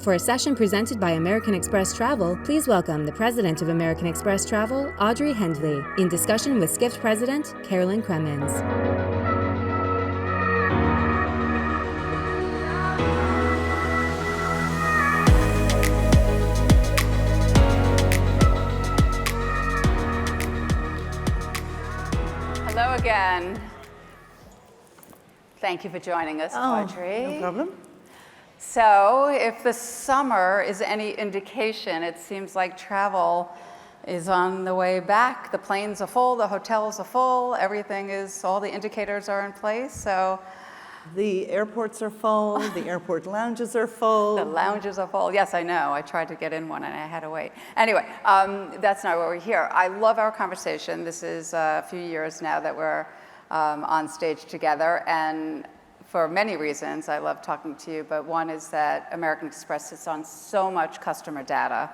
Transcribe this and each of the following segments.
For a session presented by American Express Travel, please welcome the President of American Express Travel, Audrey Hendley, in discussion with Skift President, Carolyn Cremens. Hello again. Thank you for joining us, Audrey. No problem. So, if the summer is any indication, it seems like travel is on the way back. The planes are full, the hotels are full, all the indicators are in place. So, the airports are full, the airport lounges are full. The lounges are full. Yes, I know. I tried to get in one and I had to wait. Anyway, that's not why we're here. I love our conversation. This is a few years now that we're on stage together, and for many reasons I love talking to you, but one is that American Express sits on so much customer data,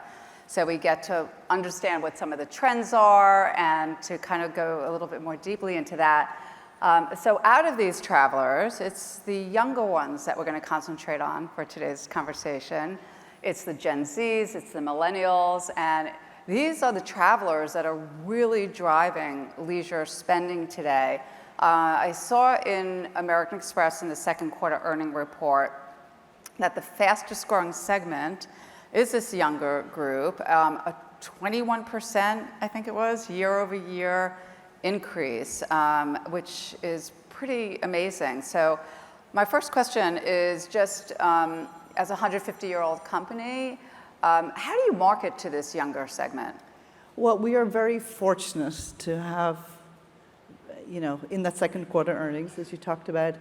so we get to understand what some of the trends are and to kind of go a little bit more deeply into that. So out of these travelers, it's the younger ones that we're going to concentrate on for today's conversation. It's the Gen Zs, it's the millennials, and these are the travelers that are really driving leisure spending today. I saw in American Express in the second quarter earning report that the fastest growing segment is this younger group, a 21%, I think it was, year over year increase, which is pretty amazing. So my first question is just, as a 150-year-old company, how do you market to this younger segment? Well, we are very fortunate to have, in that second quarter earnings, as you talked about,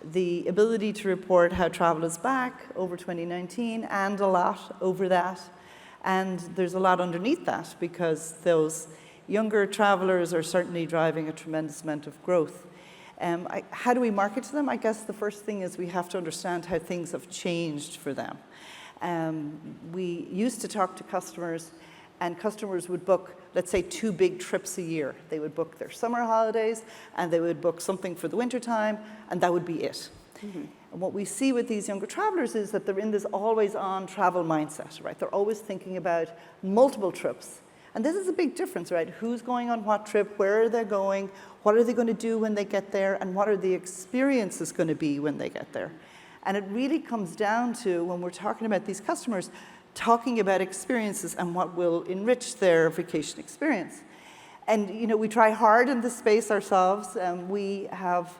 the ability to report how travel is back over 2019 and a lot over that. And there's a lot underneath that because those younger travelers are certainly driving a tremendous amount of growth. How do we market to them? I guess the first thing is we have to understand how things have changed for them. We used to talk to customers, and customers would book, let's say, 2 big trips a year. They would book their summer holidays, and they would book something for the wintertime, and that would be it. Mm-hmm. And what we see with these younger travelers is that they're in this always-on travel mindset, right? They're always thinking about multiple trips. And this is a big difference, right? Who's going on what trip? Where are they going? What are they going to do when they get there? And what are the experiences going to be when they get there? And it really comes down to, when we're talking about these customers, talking about experiences and what will enrich their vacation experience. And, we try hard in this space ourselves. We have,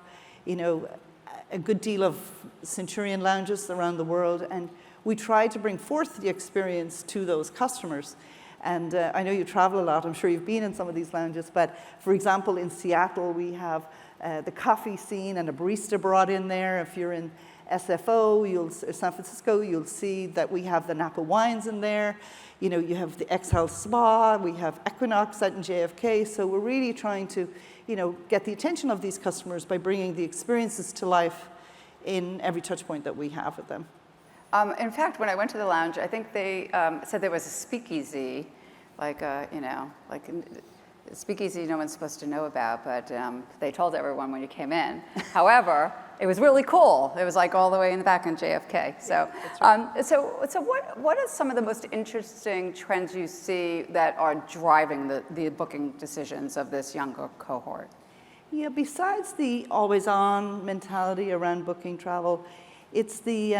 a good deal of Centurion lounges around the world, and we try to bring forth the experience to those customers. And I know you travel a lot. I'm sure you've been in some of these lounges. But for example, in Seattle, we have the coffee scene and a barista brought in there. If you're in SFO, San Francisco, you'll see that we have the Napa wines in there. You have the Exhale Spa. We have Equinox out in JFK. So we're really trying to, get the attention of these customers by bringing the experiences to life in every touch point that we have with them. In fact, when I went to the lounge, I think they said there was a speakeasy, like a speakeasy no one's supposed to know about, but they told everyone when you came in. However, it was really cool. It was like all the way in the back in JFK. So, right. So what are some of the most interesting trends you see that are driving the booking decisions of this younger cohort? Yeah, besides the always-on mentality around booking travel, it's the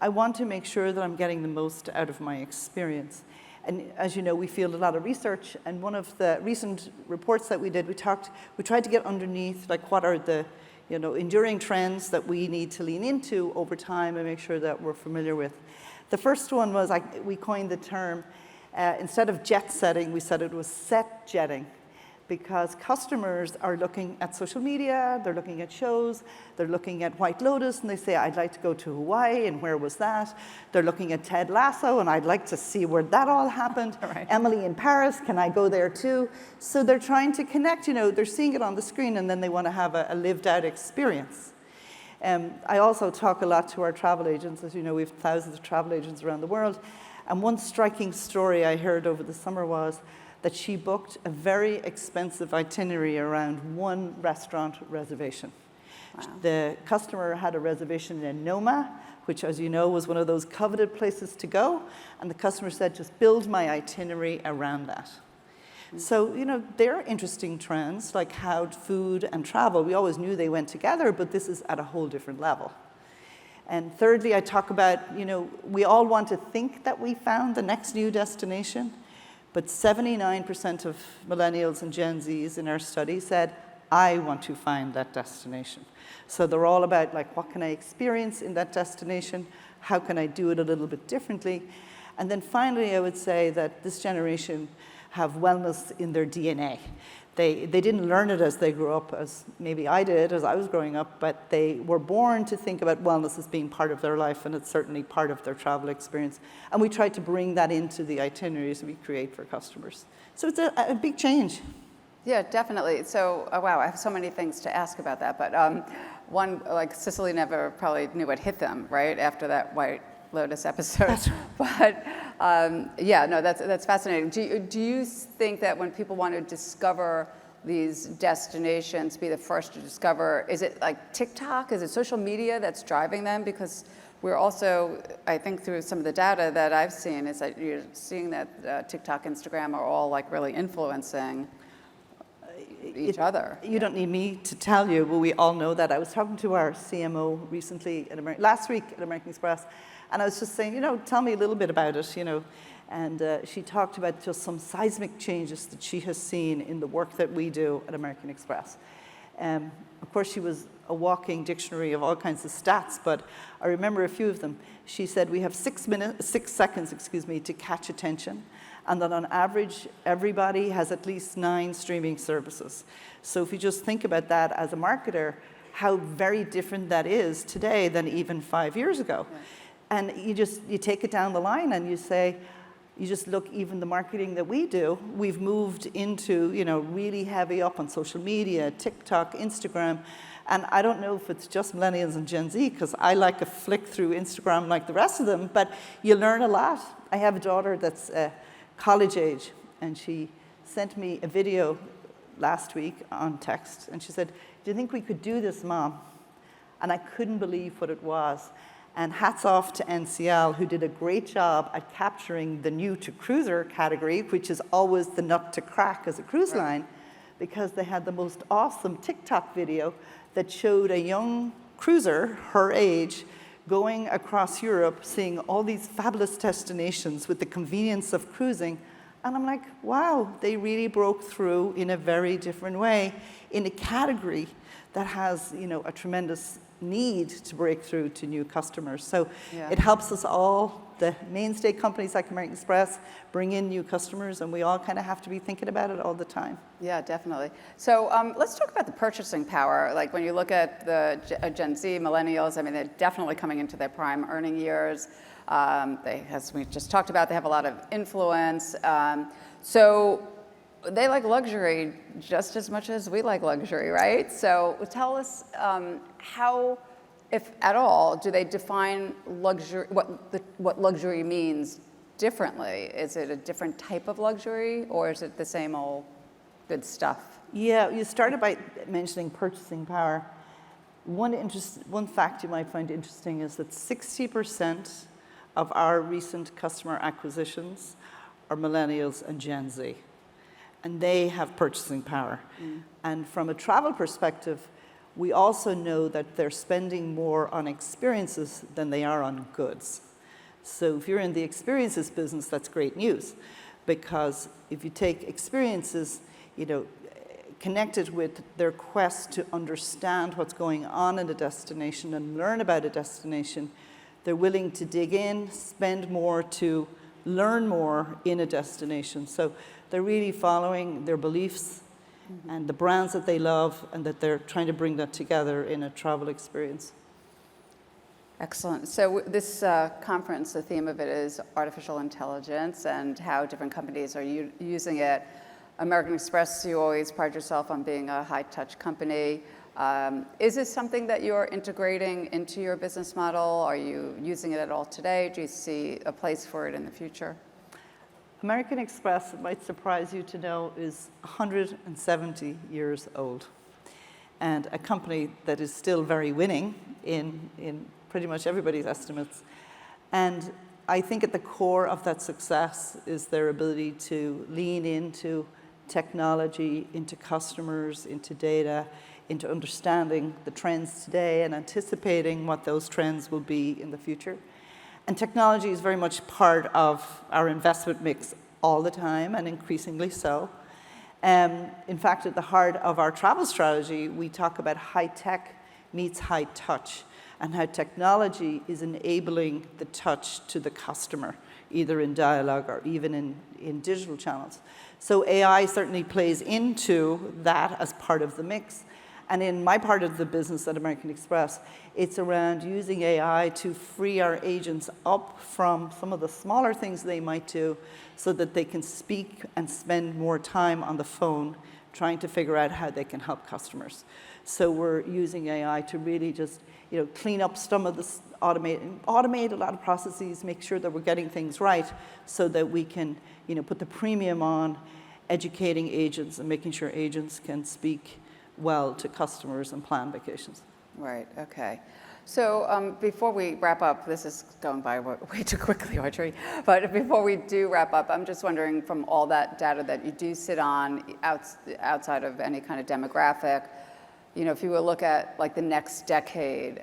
I want to make sure that I'm getting the most out of my experience. And as you know, we field a lot of research, and one of the recent reports that we did, we tried to get underneath, like, what are the enduring trends that we need to lean into over time and make sure that we're familiar with. The first one was, we coined the term, instead of jet setting, we said it was set jetting. Because customers are looking at social media, they're looking at shows, they're looking at White Lotus, and they say, I'd like to go to Hawaii, and where was that? They're looking at Ted Lasso, and I'd like to see where that all happened. Right. Emily in Paris, can I go there too? So they're trying to connect, they're seeing it on the screen, and then they want to have a lived out experience. I also talk a lot to our travel agents. As you know, we have thousands of travel agents around the world. And one striking story I heard over the summer was that she booked a very expensive itinerary around one restaurant reservation. The customer had a reservation in Noma, which, as you know, was one of those coveted places to go. And the customer said, just build my itinerary around that. So, there are interesting trends, like how food and travel, we always knew they went together, but this is at a whole different level. And thirdly, I talk about, we all want to think that we found the next new destination, but 79% of millennials and Gen Zs in our study said, I want to find that destination. So they're all about, like, what can I experience in that destination? How can I do it a little bit differently? And then finally, I would say that this generation have wellness in their DNA. They didn't learn it as they grew up, as maybe I did as I was growing up, but they were born to think about wellness as being part of their life, and it's certainly part of their travel experience. And we try to bring that into the itineraries we create for customers. So it's a big change. Yeah, definitely. So, wow, I have so many things to ask about that. But one, like Cicely never probably knew what hit them, right, after that White Lotus episode. That's right. But yeah, no, that's fascinating. Do you think that when people want to discover these destinations, be the first to discover, is it like TikTok? Is it social media that's driving them? Because we're also, I think through some of the data that I've seen, is that you're seeing that TikTok, Instagram are all like really influencing each other. You don't need me to tell you, but we all know that. I was talking to our CMO recently, last week at American Express, and I was just saying, tell me a little bit about it, And she talked about just some seismic changes that she has seen in the work that we do at American Express. Of course, she was a walking dictionary of all kinds of stats, but I remember a few of them. She said we have 6 seconds, to catch attention, and that on average, everybody has at least 9 streaming services. So if you just think about that as a marketer, how very different that is today than even 5 years ago. Yeah. And you take it down the line and you say, you just look, even the marketing that we do, we've moved into, really heavy up on social media, TikTok, Instagram. And I don't know if it's just millennials and Gen Z, because I like a flick through Instagram like the rest of them, but you learn a lot. I have a daughter that's college age, and she sent me a video last week on text, and she said, do you think we could do this, Mom? And I couldn't believe what it was. And hats off to NCL, who did a great job at capturing the new to cruiser category, which is always the nut to crack as a cruise line, because they had the most awesome TikTok video that showed a young cruiser, her age, going across Europe, seeing all these fabulous destinations with the convenience of cruising. And I'm like, wow, they really broke through in a very different way in a category that has, a tremendous need to break through to new customers. So It helps us all, the mainstay companies like American Express, bring in new customers, and we all kind of have to be thinking about it all the time. Yeah, definitely. So let's talk about the purchasing power. Like when you look at the Gen Z, millennials, I mean, they're definitely coming into their prime earning years. As we just talked about, they have a lot of influence. So they like luxury just as much as we like luxury, right? So tell us how, if at all, do they define luxury, what luxury means differently? Is it a different type of luxury, or is it the same old good stuff? Yeah, you started by mentioning purchasing power. One fact you might find interesting is that 60% of our recent customer acquisitions are millennials and Gen Z. And they have purchasing power. And from a travel perspective, we also know that they're spending more on experiences than they are on goods. So if you're in the experiences business, that's great news, because if you take experiences, connected with their quest to understand what's going on in a destination and learn about a destination, they're willing to dig in, spend more to learn more in a destination. So they're really following their beliefs and the brands that they love, and that they're trying to bring that together in a travel experience. Excellent. So this conference, the theme of it is artificial intelligence and how different companies are using it. American Express, you always pride yourself on being a high-touch company. Is this something that you're integrating into your business model? Are you using it at all today? Do you see a place for it in the future? American Express, it might surprise you to know, is 170 years old. and a company that is still very winning in pretty much everybody's estimates. And I think at the core of that success is their ability to lean into technology, into customers, into data, into understanding the trends today and anticipating what those trends will be in the future. And technology is very much part of our investment mix all the time, and increasingly so. In fact, at the heart of our travel strategy, we talk about high tech meets high touch, and how technology is enabling the touch to the customer, either in dialogue or even in digital channels. So AI certainly plays into that as part of the mix. And in my part of the business at American Express, it's around using AI to free our agents up from some of the smaller things they might do so that they can speak and spend more time on the phone trying to figure out how they can help customers. So we're using AI to really just clean up some of this, automate a lot of processes, make sure that we're getting things right so that we can put the premium on educating agents and making sure agents can speak well to customers and plan vacations. Right, okay. So before we wrap up, this is going by way too quickly, Audrey, but before we do wrap up, I'm just wondering, from all that data that you do sit on outside of any kind of demographic, if you were to look at like the next decade,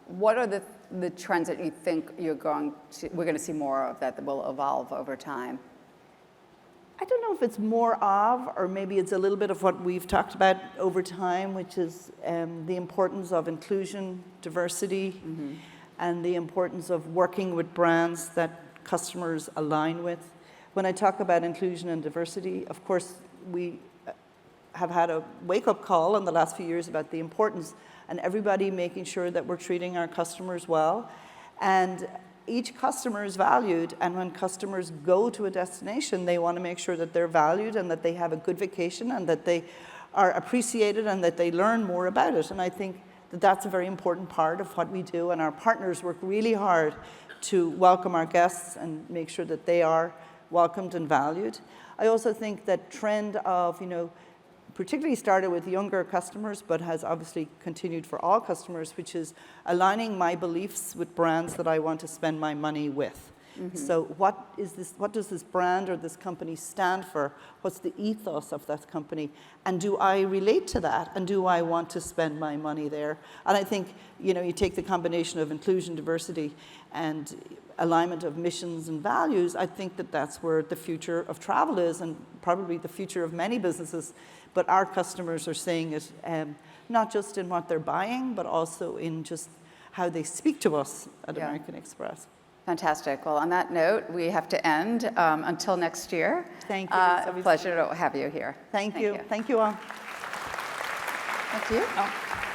what are the trends that you think we're going to see more of that will evolve over time? I don't know if it's more of, or maybe it's a little bit of what we've talked about over time, which is the importance of inclusion, diversity, and the importance of working with brands that customers align with. When I talk about inclusion and diversity, of course, we have had a wake-up call in the last few years about the importance, and everybody making sure that we're treating our customers well. And each customer is valued, and when customers go to a destination, they want to make sure that they're valued and that they have a good vacation and that they are appreciated and that they learn more about it. And I think that that's a very important part of what we do, and our partners work really hard to welcome our guests and make sure that they are welcomed and valued. I also think that trend of, particularly started with younger customers, but has obviously continued for all customers, which is aligning my beliefs with brands that I want to spend my money with. So what does this brand or this company stand for? What's the ethos of that company? And do I relate to that? And do I want to spend my money there? And I think, you take the combination of inclusion, diversity, and alignment of missions and values, I think that that's where the future of travel is, and probably the future of many businesses. But our customers are seeing it not just in what they're buying, but also in just how they speak to us at American Express. Fantastic. Well, on that note, we have to end. Until next year. Thank you. It's a pleasure to have you here. Thank you. Thank you all. Thank you.